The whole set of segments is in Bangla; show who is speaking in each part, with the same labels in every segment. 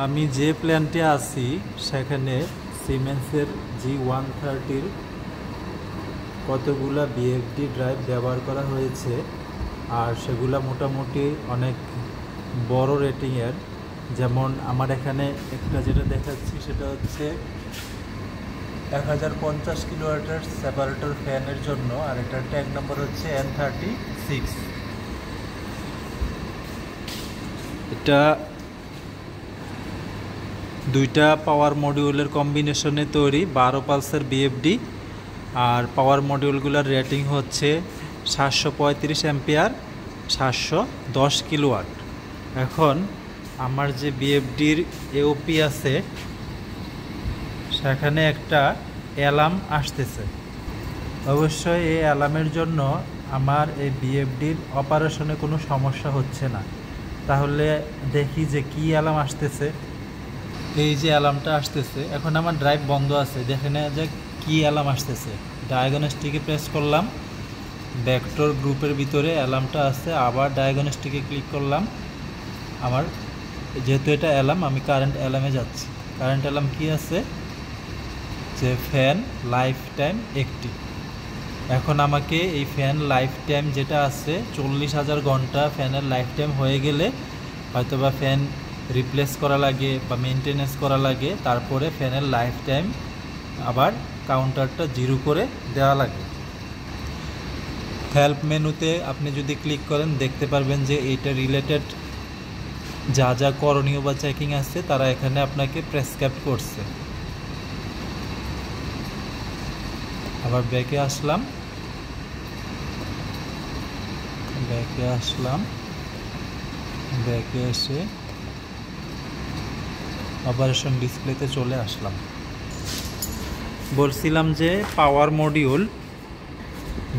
Speaker 1: আমি যে প্ল্যানটি আছি সেখানে সিমেন্সের G130 কতগুলা বিএফডি ড্রাইভ ব্যবহার করা হয়েছে, আর সেগুলা মোটামুটি অনেক বড় রেটিংয়ের। যেমন আমার এখানে একটা যেটা দেখাচ্ছি সেটা হচ্ছে 1050 কিলোওয়াটের সেপারেটর ফ্যানের জন্য, আর এটার ট্যাগ নম্বর হচ্ছে N36। এটা দুইটা পাওয়ার মডিউলের কম্বিনেশনে তৈরি 12 পালসের বিএফডি, আর পাওয়ার মডিউলগুলোর রেটিং হচ্ছে 735 অ্যাম্পিয়ার, 710 কিলোওয়াট। এখন আমার যে বিএফডির এওপি আছে সেখানে একটা অ্যালার্ম আসতেছে। অবশ্যই এই অ্যালার্মের জন্য আমার এই বিএফডির অপারেশনে কোনো সমস্যা হচ্ছে না। তাহলে দেখি যে কি অ্যালার্ম আসতেছে। এই যে অ্যালার্মটা আসতেছে, এখন আমার ড্রাইভ বন্ধ আছে, দেখে নেওয়া যাক কি অ্যালার্ম আসতেছে। ডায়াগনস্টিকে প্রেস করলাম, ভেক্টর গ্রুপের ভিতরে অ্যালার্মটা আছে, আবার ডায়াগনস্টিকে ক্লিক করলাম। আমার যেহেতু এটা অ্যালার্ম, আমি কারেন্ট অ্যালার্মে যাচ্ছি। কারেন্ট অ্যালার্ম কি আছে যে ফ্যান লাইফ টাইম অ্যাক্টিভ। এখন আমাকে এই ফ্যান লাইফ টাইম যেটা আছে 40,000 ঘন্টা ফ্যানের লাইফ টাইম হয়ে গেলে হয়তোবা ফ্যান রিপ্লেস করা লাগে বা মেনটেনেন্স করা লাগে, তারপরে ফ্যানের লাইফ টাইম আবার কাউন্টারটা 0 করে দেওয়া লাগে। হেল্প মেনুতে আপনি যদি ক্লিক করেন দেখতে পারবেন যে এইটা রিলেটেড যা যা করণীয় বা চেকিং আছে তারা এখানে আপনাকে প্রেসক্রাইব করছে। আবার ব্যাকে আসলাম, ব্যাকে এসে অপারেশন ডিসপ্লেতে চলে আসলাম। বলছিলাম যে পাওয়ার মডিউল,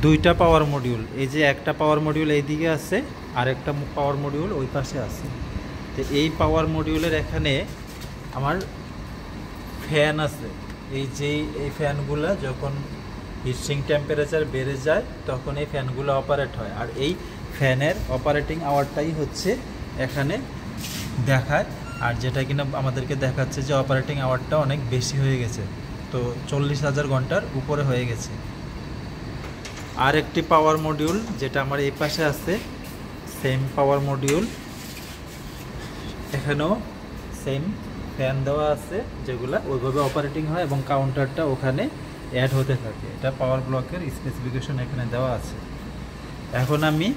Speaker 1: দুইটা পাওয়ার মডিউল, এই যে একটা পাওয়ার মডিউল এইদিকে আছে আর একটা পাওয়ার মডিউল ওই পাশে আছে। তো এই পাওয়ার মডিউলের এখানে আমার ফ্যান আছে। এই ফ্যানগুলো যখন হিটিং টেম্পারেচার বেড়ে যায় তখন এই ফ্যানগুলো অপারেট হয়, আর এই ফ্যানের অপারেটিং আওয়ারটাই হচ্ছে এখানে দেখায়। আর যেটা কিনা আমাদেরকে দেখাচ্ছে যে অপারেটিং আওয়ারটা অনেক বেশি হয়ে গেছে, তো 40,000 ঘন্টার উপরে হয়ে গেছে। আর একটি পাওয়ার মডিউল যেটা আমার এই পাশে আছে, সেম পাওয়ার মডিউল, এখানেও সেম ফ্যান দেওয়া আছে যেগুলো ওইভাবে অপারেটিং হয় এবং কাউন্টারটা ওখানে অ্যাড হতে থাকে। এটা পাওয়ার ব্লকের স্পেসিফিকেশন এখানে দেওয়া আছে। এখন আমি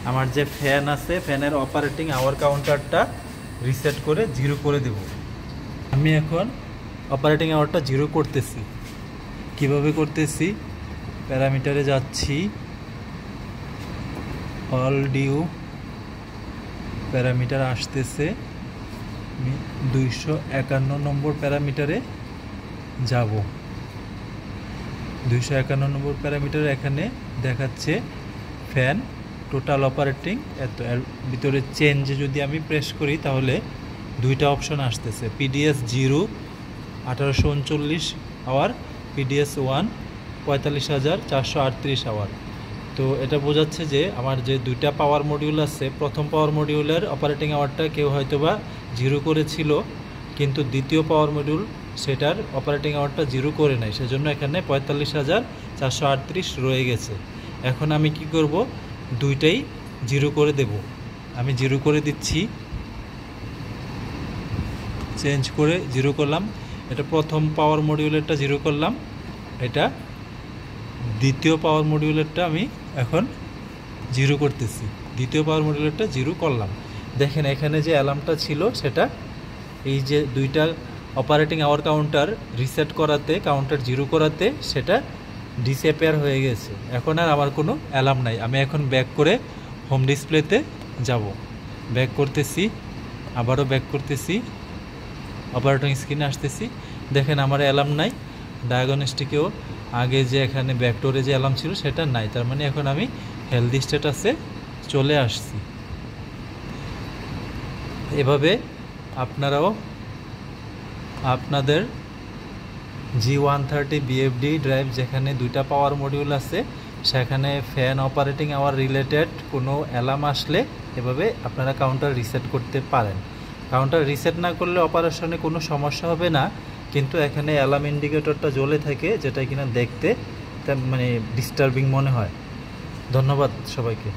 Speaker 1: আমার যে ফ্যান আছে ফ্যানের অপারেটিং আওয়ার কাউন্টারটা রিসেট করে 0 করে দেব। আমি এখন অপারেটিং আওয়ারটা 0 করতেছি। কিভাবে করতেছি, প্যারামিটারে যাচ্ছি, অল ডিউ প্যারামিটার আসতেছে, আমি 251 নম্বর প্যারামিটারে যাব। 251 নম্বর প্যারামিটার এখানে দেখাচ্ছে ফ্যান টোটাল অপারেটিং এত। এর ভিতরে চেঞ্জে যদি আমি প্রেস করি তাহলে দুইটা অপশন আসতেছে, PDS 0 1839 আওয়ার, PDS 1 45,438 আওয়ার। তো এটা বোঝাচ্ছে যে আমার যে দুইটা পাওয়ার মডিউল আছে, প্রথম পাওয়ার মডিউলের অপারেটিং আওয়ারটা কেউ হয়তোবা 0 করেছিল, কিন্তু দ্বিতীয় পাওয়ার মডিউল সেটার অপারেটিং আওয়ারটা 0 করে নাই, সেজন্য এখানে 45,438 রয়ে গেছে। এখন আমি কি করব, দুইটাই 0 করে দেব। আমি 0 করে দিচ্ছি, চেঞ্জ করে 0 করলাম। এটা প্রথম পাওয়ার মডিউলেরটা 0 করলাম, এটা দ্বিতীয় পাওয়ার মডিউলেরটা আমি এখন 0 করতেছি। দ্বিতীয় পাওয়ার মডিউলেরটা 0 করলাম। দেখেন এখানে যে অ্যালার্মটা ছিল সেটা এই যে দুইটা অপারেটিং আওয়ার কাউন্টার রিসেট করাতে, কাউন্টার 0 করাতে সেটা ডিসঅ্যাপিয়ার হয়ে গেছে। এখন আর আমার কোনো অ্যালার্ম নাই। আমি এখন ব্যাক করে হোম ডিসপ্লেতে যাব। ব্যাক করতেছি, আবারও ব্যাক করতেছি, অপারেটিং স্ক্রিনে আসতেছি। দেখেন আমার অ্যালার্ম নাই। ডায়াগনস্টিকেও আগে যে এখানে ভেক্টরে যে অ্যালার্ম ছিল সেটা নাই, তার মানে এখন আমি হেলদি স্ট্যাটাসে চলে আসছি। এভাবে আপনারাও আপনাদের G130 BFD ড্রাইভ যেখানে দুইটা পাওয়ার মডিউল আছে সেখানে ফ্যান অপারেটিং আওয়ার রিলেটেড কোনো অ্যালার্ম আসলে এভাবে আপনারা কাউন্টার রিসেট করতে পারেন। কাউন্টার রিসেট না করলে অপারেশনে কোনো সমস্যা হবে না, কিন্তু এখানে অ্যালার্ম ইন্ডিকেটরটা জ্বলে থাকে, যেটা কিনা দেখতে মানে ডিস্টার্বিং মনে হয়। ধন্যবাদ সবাইকে।